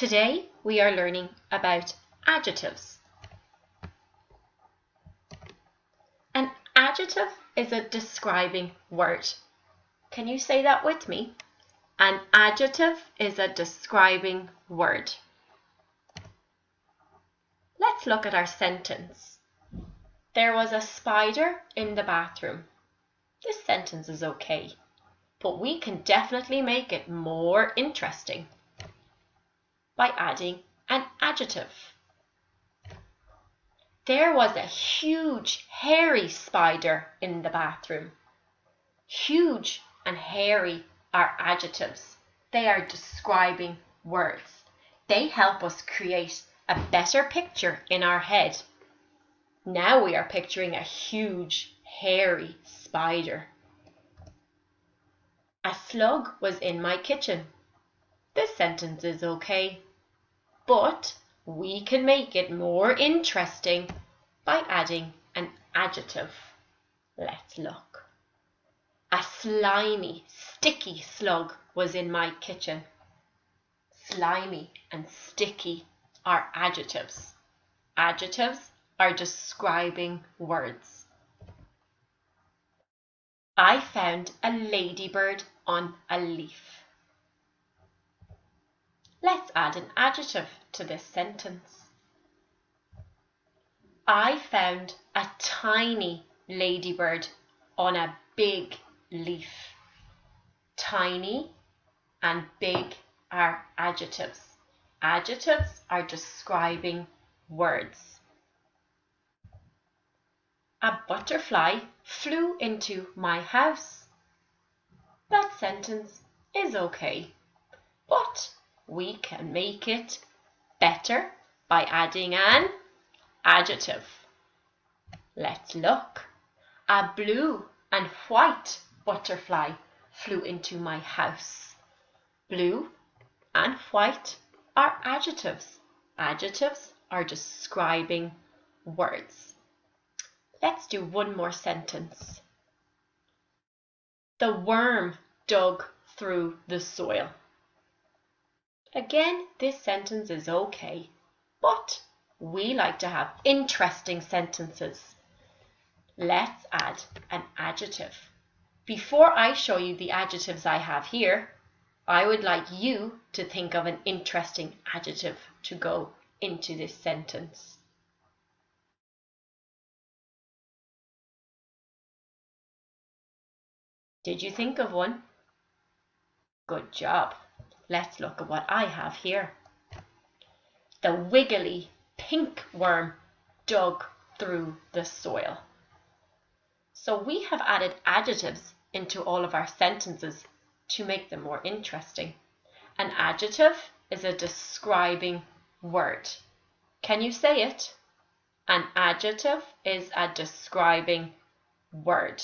Today we are learning about adjectives. An adjective is a describing word. Can you say that with me? An adjective is a describing word. Let's look at our sentence. There was a spider in the bathroom. This sentence is okay, but we can definitely make it more interesting by adding an adjective. There was a huge, hairy spider in the bathroom. Huge and hairy are adjectives. They are describing words. They help us create a better picture in our head. Now we are picturing a huge, hairy spider. A slug was in my kitchen. This sentence is okay, but we can make it more interesting by adding an adjective. Let's look. A slimy, sticky slug was in my kitchen. Slimy and sticky are adjectives. Adjectives are describing words. I found a ladybird on a leaf. Let's add an adjective to this sentence. I found a tiny ladybird on a big leaf. Tiny and big are adjectives. Adjectives are describing words. A butterfly flew into my house. That sentence is okay, but we can make it better by adding an adjective. Let's look. A blue and white butterfly flew into my house. Blue and white are adjectives. Adjectives are describing words. Let's do one more sentence. The worm dug through the soil. Again, this sentence is okay, but we like to have interesting sentences. Let's add an adjective. Before I show you the adjectives I have here, I would like you to think of an interesting adjective to go into this sentence. Did you think of one? Good job. Let's look at what I have here. The wiggly pink worm dug through the soil. So we have added adjectives into all of our sentences to make them more interesting. An adjective is a describing word. Can you say it? An adjective is a describing word.